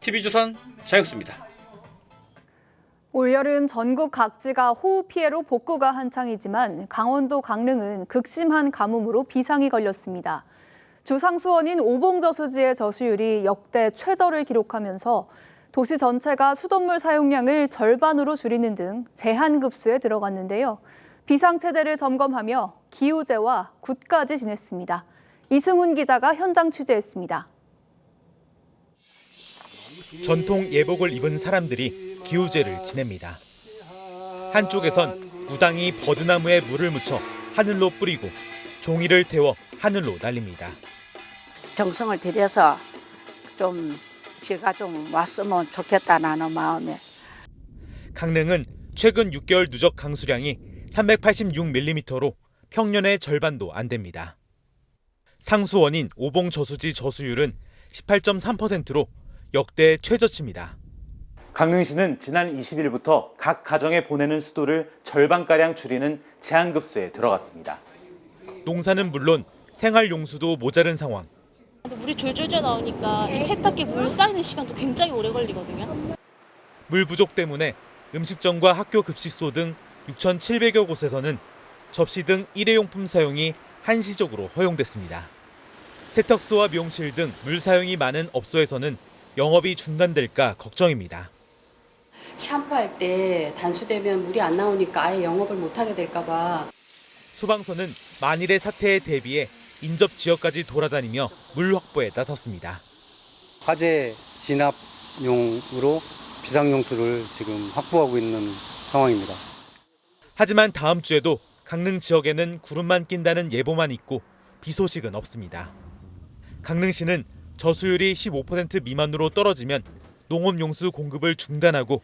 TV조선 장혁수입니다.
올여름 전국 각지가 호우 피해로 복구가 한창이지만 강원도 강릉은 극심한 가뭄으로 비상이 걸렸습니다. 주상수원인 오봉저수지의 저수율이 역대 최저를 기록하면서 도시 전체가 수돗물 사용량을 절반으로 줄이는 등 제한급수에 들어갔는데요. 비상체제를 점검하며 기우제와 굿까지 지냈습니다. 이승훈 기자가 현장 취재했습니다.
전통 예복을 입은 사람들이 기우제를 지냅니다. 한쪽에선 무당이 버드나무에 물을 묻혀 하늘로 뿌리고 종이를 태워 하늘로 날립니다.
정성을 들여서 좀 비가 좀 왔으면 좋겠다는 마음에.
강릉은 최근 6개월 누적 강수량이 386mm로 평년의 절반도 안 됩니다. 상수원인 오봉저수지 저수율은 18.3%로 역대 최저치입니다.
강릉시는 지난 20일부터 각 가정에 보내는 수도를 절반가량 줄이는 제한급수에 들어갔습니다.
농사는 물론 생활용수도 모자른 상황.
물이 졸졸졸 나오니까 이 세탁기 물 쌓이는 시간도 굉장히 오래 걸리거든요.
물 부족 때문에 음식점과 학교 급식소 등 6,700여 곳에서는 접시 등 일회용품 사용이 한시적으로 허용됐습니다. 세탁소와 미용실 등 물 사용이 많은 업소에서는 영업이 중단될까 걱정입니다.
샴푸할 때 단수되면 물이 안 나오니까 아예 영업을 못하게 될까 봐.
소방서는 만일의 사태에 대비해 인접 지역까지 돌아다니며 물 확보에 나섰습니다.
화재 진압용으로 비상용수를 지금 확보하고 있는 상황입니다.
하지만 다음 주에도 강릉 지역에는 구름만 낀다는 예보만 있고 비 소식은 없습니다. 강릉시는 저수율이 15% 미만으로 떨어지면 농업용수 공급을 중단하고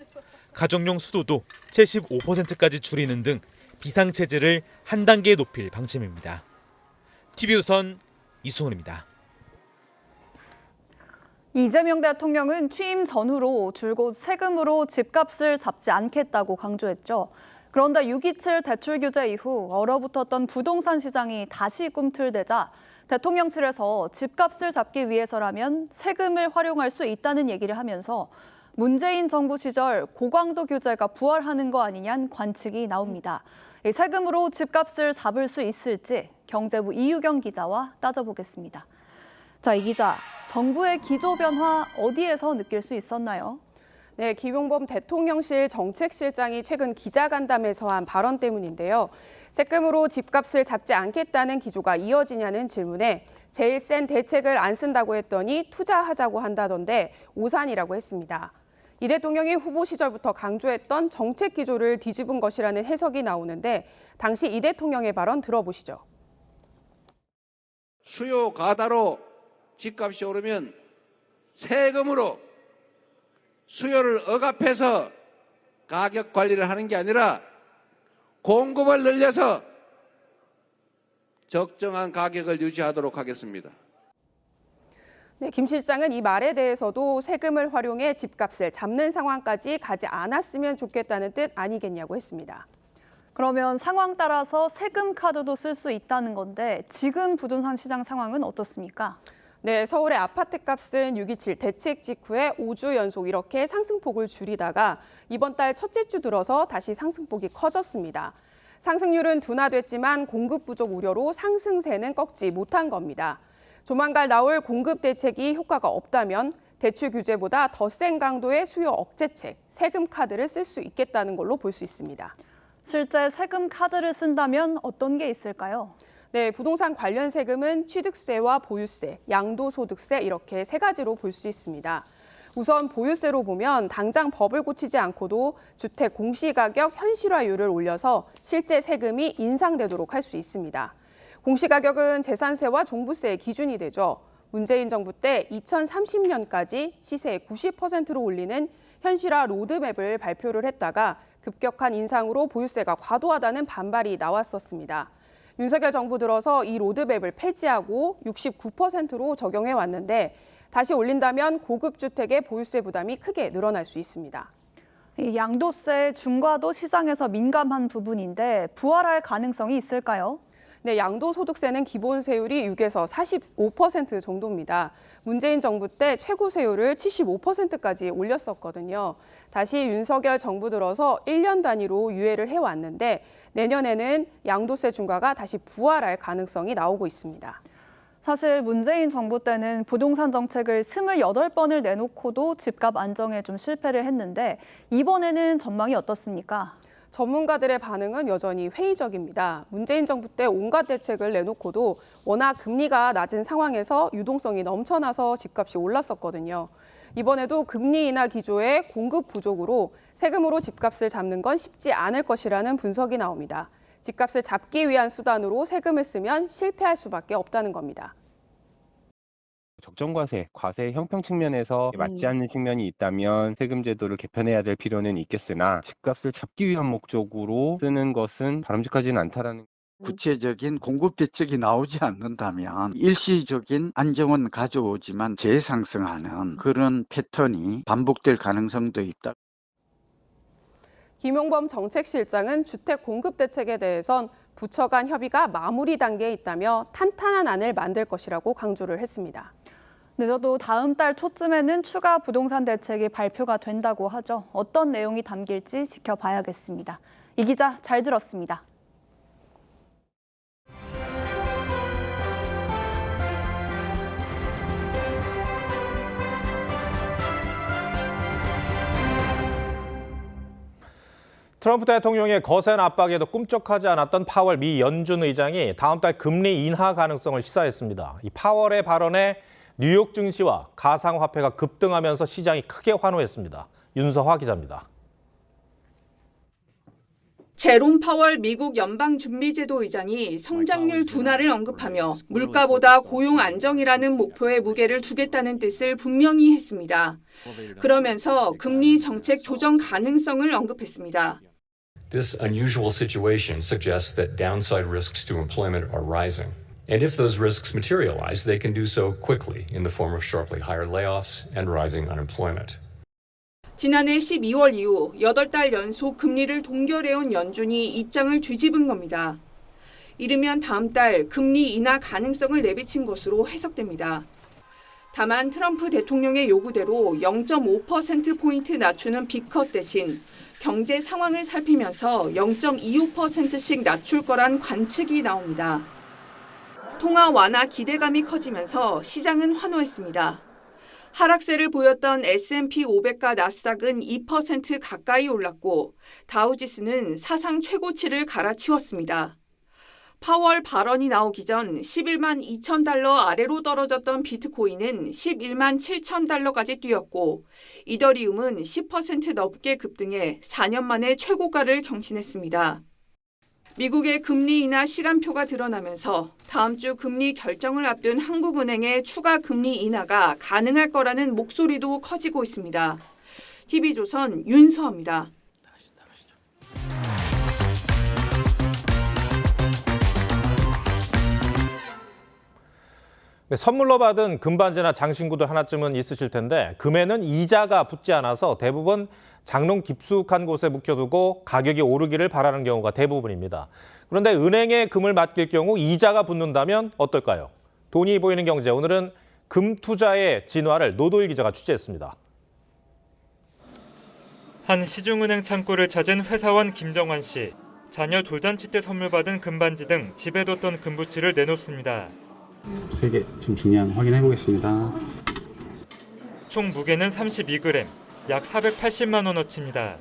가정용 수도도 75%까지 줄이는 등 비상체제를 한 단계 높일 방침입니다. TV조선 이승훈입니다.
이재명 대통령은 취임 전후로 줄곧 세금으로 집값을 잡지 않겠다고 강조했죠. 그런데 6.27 대출 규제 이후 얼어붙었던 부동산 시장이 다시 꿈틀대자 대통령실에서 집값을 잡기 위해서라면 세금을 활용할 수 있다는 얘기를 하면서 문재인 정부 시절 고강도 규제가 부활하는 거 아니냐는 관측이 나옵니다. 세금으로 집값을 잡을 수 있을지 경제부 이유경 기자와 따져보겠습니다. 자, 이 기자, 정부의 기조 변화 어디에서 느낄 수 있었나요?
네, 김용범 대통령실 정책실장이 최근 기자간담회에서 한 발언 때문인데요. 세금으로 집값을 잡지 않겠다는 기조가 이어지냐는 질문에 제일 센 대책을 안 쓴다고 했더니 투자하자고 한다던데 오산이라고 했습니다. 이 대통령이 후보 시절부터 강조했던 정책 기조를 뒤집은 것이라는 해석이 나오는데 당시 이 대통령의 발언 들어보시죠.
수요 과다로 집값이 오르면 세금으로 수요를 억압해서 가격 관리를 하는 게 아니라 공급을 늘려서 적정한 가격을 유지하도록 하겠습니다.
네, 김 실장은 이 말에 대해서도 세금을 활용해 집값을 잡는 상황까지 가지 않았으면 좋겠다는 뜻 아니겠냐고 했습니다.
그러면 상황 따라서 세금 카드도 쓸 수 있다는 건데 지금 부동산 시장 상황은 어떻습니까?
네, 서울의 아파트 값은 6.27 대책 직후에 5주 연속 이렇게 상승폭을 줄이다가 이번 달 첫째 주 들어서 다시 상승폭이 커졌습니다. 상승률은 둔화됐지만 공급 부족 우려로 상승세는 꺾지 못한 겁니다. 조만간 나올 공급 대책이 효과가 없다면 대출 규제보다 더 센 강도의 수요 억제책, 세금 카드를 쓸 수 있겠다는 걸로 볼 수 있습니다.
실제 세금 카드를 쓴다면 어떤 게 있을까요?
네, 부동산 관련 세금은 취득세와 보유세, 양도소득세 이렇게 세 가지로 볼 수 있습니다. 우선 보유세로 보면 당장 법을 고치지 않고도 주택 공시가격 현실화율을 올려서 실제 세금이 인상되도록 할 수 있습니다. 공시가격은 재산세와 종부세의 기준이 되죠. 문재인 정부 때 2030년까지 시세의 90%로 올리는 현실화 로드맵을 발표를 했다가 급격한 인상으로 보유세가 과도하다는 반발이 나왔었습니다. 윤석열 정부 들어서 이 로드맵을 폐지하고 69%로 적용해 왔는데 다시 올린다면 고급 주택의 보유세 부담이 크게 늘어날 수 있습니다.
이 양도세 중과도 시장에서 민감한 부분인데 부활할 가능성이 있을까요?
네, 양도소득세는 기본 세율이 6에서 45% 정도입니다. 문재인 정부 때 최고 세율을 75%까지 올렸었거든요. 다시 윤석열 정부 들어서 1년 단위로 유예를 해왔는데 내년에는 양도세 중과가 다시 부활할 가능성이 나오고 있습니다.
사실 문재인 정부 때는 부동산 정책을 28번을 내놓고도 집값 안정에 좀 실패를 했는데 이번에는 전망이 어떻습니까?
전문가들의 반응은 여전히 회의적입니다. 문재인 정부 때 온갖 대책을 내놓고도 워낙 금리가 낮은 상황에서 유동성이 넘쳐나서 집값이 올랐었거든요. 이번에도 금리 인하 기조의 공급 부족으로 세금으로 집값을 잡는 건 쉽지 않을 것이라는 분석이 나옵니다. 집값을 잡기 위한 수단으로 세금을 쓰면 실패할 수밖에 없다는 겁니다.
적정과세, 과세 형평 측면에서 맞지 않는 측면이 있다면 세금 제도를 개편해야 될 필요는 있겠으나 집값을 잡기 위한 목적으로 쓰는 것은 바람직하지는 않다라는.
구체적인 공급 대책이 나오지 않는다면 일시적인 안정은 가져오지만 재상승하는 그런 패턴이 반복될 가능성도 있다.
김용범 정책실장은 주택 공급 대책에 대해선 부처 간 협의가 마무리 단계에 있다며 탄탄한 안을 만들 것이라고 강조를 했습니다.
늦어도 다음 달 초쯤에는 추가 부동산 대책이 발표가 된다고 하죠. 어떤 내용이 담길지 지켜봐야겠습니다. 이 기자 잘 들었습니다.
트럼프 대통령의 거센 압박에도 꿈쩍하지 않았던 파월 미 연준 의장이 다음 달 금리 인하 가능성을 시사했습니다. 이 파월의 발언에 뉴욕 증시와 가상화폐가 급등하면서 시장이 크게 환호했습니다. 윤서화 기자입니다.
제롬 파월 미국 연방준비제도 의장이 성장률 둔화를 언급하며 물가보다 고용 안정이라는 목표에 무게를 두겠다는 뜻을 분명히 했습니다. 그러면서 금리 정책 조정 가능성을 언급했습니다.
This unusual situation suggests that downside risks to employment are rising. And if those risks materialize, they can do so quickly in the form of sharply higher layoffs and rising unemployment.
지난해 12월 이후 8달 연속 금리를 동결해온 연준이 입장을 뒤집은 겁니다. 이르면 다음 달 금리 인하 가능성을 내비친 것으로 해석됩니다.
다만 트럼프 대통령의 요구대로 0.5%포인트 낮추는 B컷 대신 경제 상황을 살피면서 0.25%씩 낮출 거란 관측이 나옵니다. 통화 완화 기대감이 커지면서 시장은 환호했습니다. 하락세를 보였던 S&P 500과 나스닥은 2% 가까이 올랐고 다우지수는 사상 최고치를 갈아치웠습니다. 파월 발언이 나오기 전 11만 2천 달러 아래로 떨어졌던 비트코인은 11만 7천 달러까지 뛰었고 이더리움은 10% 넘게 급등해 4년 만에 최고가를 경신했습니다. 미국의 금리 인하 시간표가 드러나면서 다음 주 금리 결정을 앞둔 한국은행의 추가 금리 인하가 가능할 거라는 목소리도 커지고 있습니다. TV조선 윤서입니다.
네, 선물로 받은 금반지나 장신구들 하나쯤은 있으실 텐데 금에는 이자가 붙지 않아서 대부분 장롱 깊숙한 곳에 묵혀두고 가격이 오르기를 바라는 경우가 대부분입니다. 그런데 은행에 금을 맡길 경우 이자가 붙는다면 어떨까요? 돈이 보이는 경제, 오늘은 금 투자의 진화를 노도일 기자가 취재했습니다.
한 시중은행 창구를 찾은 회사원 김정환 씨. 자녀 돌잔치 때 선물 받은 금반지 등 집에 뒀던 금부치를 내놓습니다.
3개 지금 중량 확인해 보겠습니다.
총 무게는 32g, 약 480만 원어치입니다.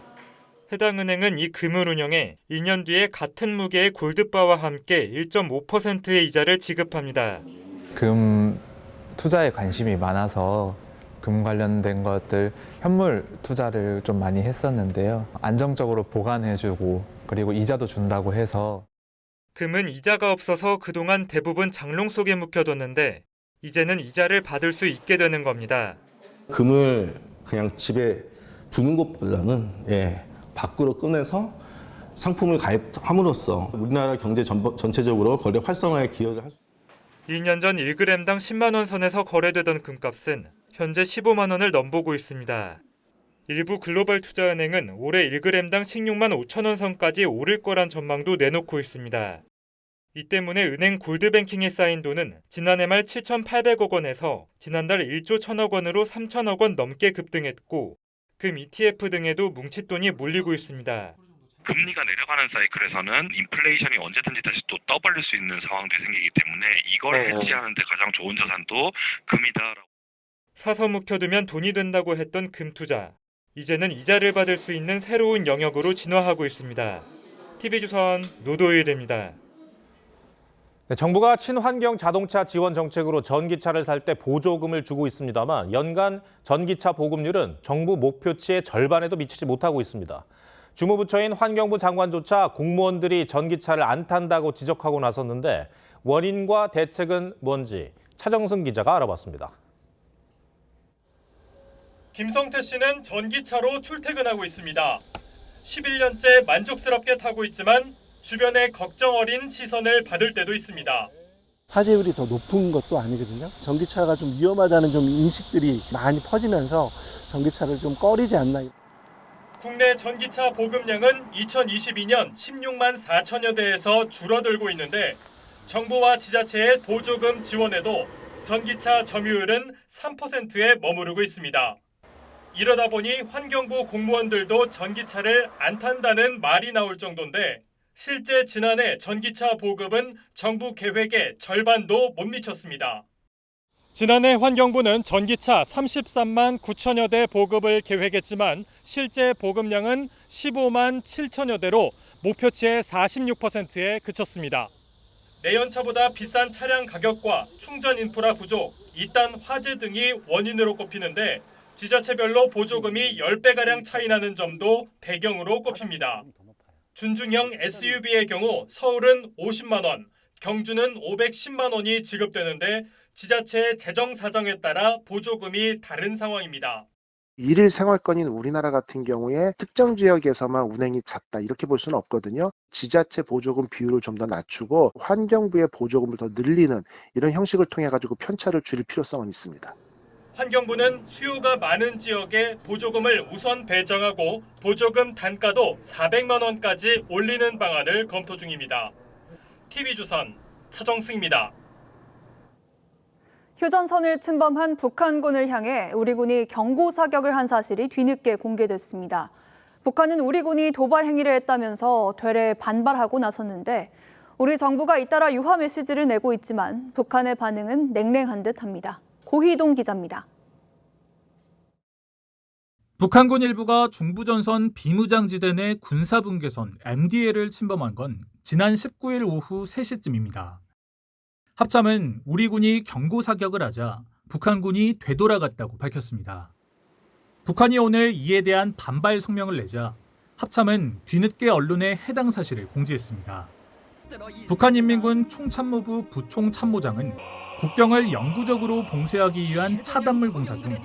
해당 은행은 이 금을 운영해 1년 뒤에 같은 무게의 골드바와 함께 1.5%의 이자를 지급합니다.
금 투자에 관심이 많아서 금 관련된 것들 현물 투자를 좀 많이 했었는데요. 안정적으로 보관해주고 그리고 이자도 준다고 해서
금은 이자가 없어서 그동안 대부분 장롱 속에 묵혀뒀는데 이제는 이자를 받을 수 있게 되는 겁니다.
금을 그냥 집에 두는 것보다는 밖으로 꺼내서 상품을 가입함으로써 우리나라 경제 전체적으로 거래 활성화에 기여를 할 수 있습니다.
1년 전 1g당 10만 원 선에서 거래되던 금값은 현재 15만 원을 넘보고 있습니다. 일부 글로벌 투자은행은 올해 1g당 16만 5천 원 선까지 오를 거란 전망도 내놓고 있습니다. 이 때문에 은행 골드뱅킹에 쌓인 돈은 지난해 말 7,800억 원에서 지난달 1조 1천억 원으로 3천억 원 넘게 급등했고 금 ETF 등에도 뭉칫돈이 몰리고 있습니다.
금리가 내려가는 사이클에서는 인플레이션이 언제든지 다시 또 떠벌릴 수 있는 상황들이 생기기 때문에 이걸 해지하는 데 가장 좋은 자산도 금이다라고.
사서 묵혀두면 돈이 된다고 했던 금 투자. 이제는 이자를 받을 수 있는 새로운 영역으로 진화하고 있습니다. TV조선 노도일입니다.
네, 정부가 친환경 자동차 지원 정책으로 전기차를 살 때 보조금을 주고 있습니다만 연간 전기차 보급률은 정부 목표치의 절반에도 미치지 못하고 있습니다. 주무부처인 환경부 장관조차 공무원들이 전기차를 안 탄다고 지적하고 나섰는데 원인과 대책은 뭔지 차정승 기자가 알아봤습니다.
김성태 씨는 전기차로 출퇴근하고 있습니다. 11년째 만족스럽게 타고 있지만 주변의 걱정 어린 시선을 받을 때도 있습니다.
화재율이 더 높은 것도 아니거든요. 전기차가 좀 위험하다는 좀 인식들이 많이 퍼지면서 전기차를 좀 꺼리지 않나.
국내 전기차 보급량은 2022년 16만 4천여 대에서 줄어들고 있는데 정부와 지자체의 보조금 지원에도 전기차 점유율은 3%에 머무르고 있습니다. 이러다 보니 환경부 공무원들도 전기차를 안 탄다는 말이 나올 정도인데 실제 지난해 전기차 보급은 정부 계획의 절반도 못 미쳤습니다. 지난해 환경부는 전기차 33만 9천여 대 보급을 계획했지만 실제 보급량은 15만 7천여 대로 목표치의 46%에 그쳤습니다. 내연차보다 비싼 차량 가격과 충전 인프라 부족, 이딴 화재 등이 원인으로 꼽히는데 지자체별로 보조금이 10배가량 차이 나는 점도 배경으로 꼽힙니다. 준중형 SUV의 경우 서울은 50만 원, 경주는 510만 원이 지급되는데 지자체의 재정 사정에 따라 보조금이 다른 상황입니다.
일일 생활권인 우리나라 같은 경우에 특정 지역에서만 운행이 잦다 이렇게 볼 수는 없거든요. 지자체 보조금 비율을 좀 더 낮추고 환경부의 보조금을 더 늘리는 이런 형식을 통해 가지고 편차를 줄일 필요성은 있습니다.
환경부는 수요가 많은 지역에 보조금을 우선 배정하고 보조금 단가도 400만 원까지 올리는 방안을 검토 중입니다. TV조선 차정승입니다.
휴전선을 침범한 북한군을 향해 우리 군이 경고 사격을 한 사실이 뒤늦게 공개됐습니다. 북한은 우리 군이 도발 행위를 했다면서 되레 반발하고 나섰는데 우리 정부가 잇따라 유화 메시지를 내고 있지만 북한의 반응은 냉랭한 듯합니다. 고희동 기자입니다.
북한군 일부가 중부전선 비무장지대 내 군사분계선 MDL을 침범한 건 지난 19일 오후 3시쯤입니다. 합참은 우리 군이 경고 사격을 하자 북한군이 되돌아갔다고 밝혔습니다. 북한이 오늘 이에 대한 반발 성명을 내자 합참은 뒤늦게 언론에 해당 사실을 공지했습니다. 북한인민군 총참모부 부총참모장은 국경을 영구적으로 봉쇄하기 위한 차단물 공사 중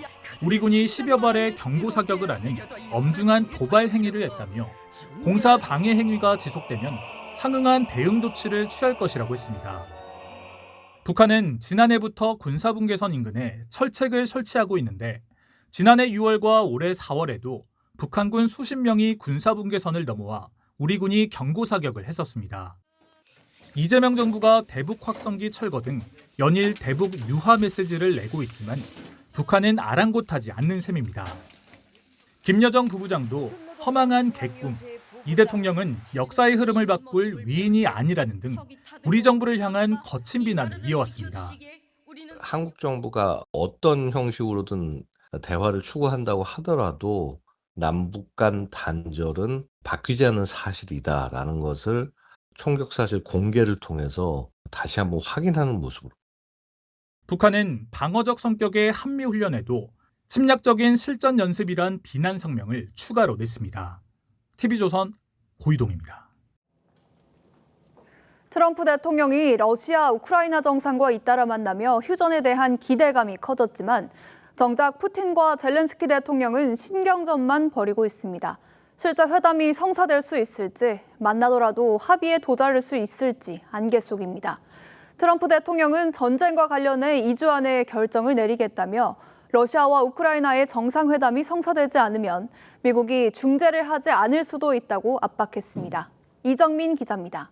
우리 군이 10여 발의 경고 사격을 하는 엄중한 도발 행위를 했다며 공사 방해 행위가 지속되면 상응한 대응 조치를 취할 것이라고 했습니다. 북한은 지난해부터 군사분계선 인근에 철책을 설치하고 있는데 지난해 6월과 올해 4월에도 북한군 수십 명이 군사분계선을 넘어와 우리 군이 경고 사격을 했었습니다. 이재명 정부가 대북 확성기 철거 등 연일 대북 유화 메시지를 내고 있지만 북한은 아랑곳하지 않는 셈입니다. 김여정 부부장도 허망한 개꿈, 이 대통령은 역사의 흐름을 바꿀 위인이 아니라는 등 우리 정부를 향한 거친 비난을 이어왔습니다.
한국 정부가 어떤 형식으로든 대화를 추구한다고 하더라도 남북 간 단절은 바뀌지 않는 사실이다라는 것을 총격사실 공개를 통해서 다시 한번 확인하는 모습으로.
북한은 방어적 성격의 한미훈련에도 침략적인 실전 연습이란 비난 성명을 추가로 냈습니다. TV조선 고희동입니다.
트럼프 대통령이 러시아, 우크라이나 정상과 잇따라 만나며 휴전에 대한 기대감이 커졌지만 정작 푸틴과 젤렌스키 대통령은 신경전만 벌이고 있습니다. 실제 회담이 성사될 수 있을지, 만나더라도 합의에 도달할 수 있을지 안개 속입니다. 트럼프 대통령은 전쟁과 관련해 2주 안에 결정을 내리겠다며 러시아와 우크라이나의 정상회담이 성사되지 않으면 미국이 중재를 하지 않을 수도 있다고 압박했습니다. 이정민 기자입니다.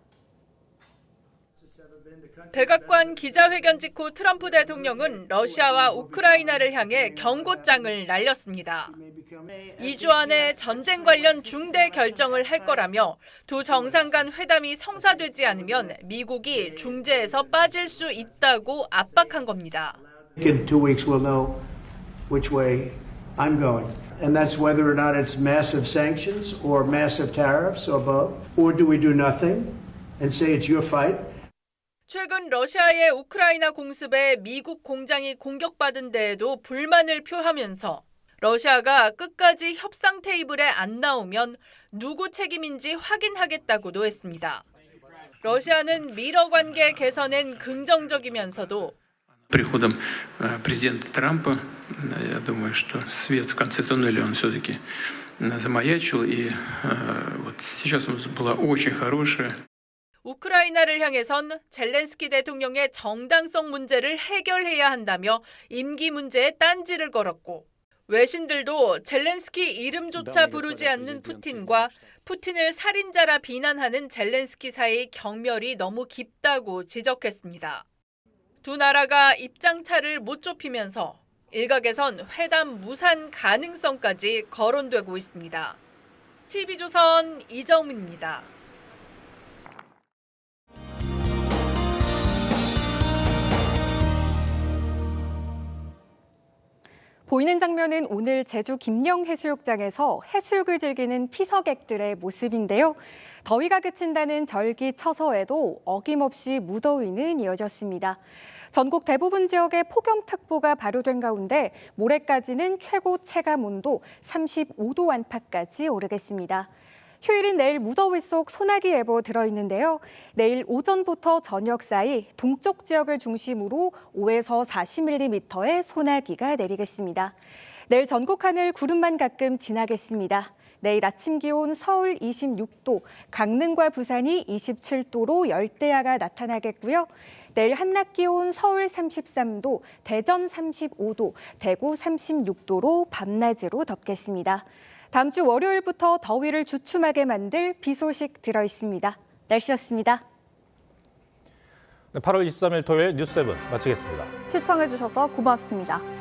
백악관 기자회견 직후 트럼프 대통령은 러시아와 우크라이나를 향해 경고장을 날렸습니다. 2주 안에 전쟁 관련 중대 결정을 할 거라며 두 정상 간 회담이 성사되지 않으면 미국이 중재에서 빠질 수 있다고 압박한 겁니다.
In 2 weeks we'll know which way I'm going. And that's whether or not it's massive sanctions or massive tariffs or both. Or do we do nothing and say it's your fight?
최근 러시아의 우크라이나 공습에 미국 공장이 공격받은 데에도 불만을 표하면서 러시아가 끝까지 협상 테이블에 안 나오면 누구 책임인지 확인하겠다고도 했습니다. 러시아는 미러 관계 개선엔 긍정적이면서도
Приходом президента Трампа, я думаю, что свет в конце туннеля он все-таки замаячил, и вот сейчас у нас была очень хорошая.
우크라이나를 향해선 젤렌스키 대통령의 정당성 문제를 해결해야 한다며 임기 문제에 딴지를 걸었고 외신들도 젤렌스키 이름조차 부르지 않는 푸틴과 푸틴을 살인자라 비난하는 젤렌스키 사이의 경멸이 너무 깊다고 지적했습니다. 두 나라가 입장차를 못 좁히면서 일각에선 회담 무산 가능성까지 거론되고 있습니다. TV조선 이정민입니다.
보이는 장면은 오늘 제주 김영 해수욕장에서 해수욕을 즐기는 피서객들의 모습인데요. 더위가 그친다는 절기처서에도 어김없이 무더위는 이어졌습니다. 전국 대부분 지역에 폭염특보가 발효된 가운데 모레까지는 최고 체감 온도 35도 안팎까지 오르겠습니다. 휴일인 내일 무더위 속 소나기 예보 들어있는데요. 내일 오전부터 저녁 사이 동쪽 지역을 중심으로 5에서 40mm의 소나기가 내리겠습니다. 내일 전국 하늘 구름만 가끔 지나겠습니다. 내일 아침 기온 서울 26도, 강릉과 부산이 27도로 열대야가 나타나겠고요. 내일 한낮 기온 서울 33도, 대전 35도, 대구 36도로 밤낮으로 덥겠습니다. 다음 주 월요일부터 더위를 주춤하게 만들 비 소식 들어있습니다. 날씨였습니다.
8월 23일 토요일 뉴스7 마치겠습니다.
시청해주셔서 고맙습니다.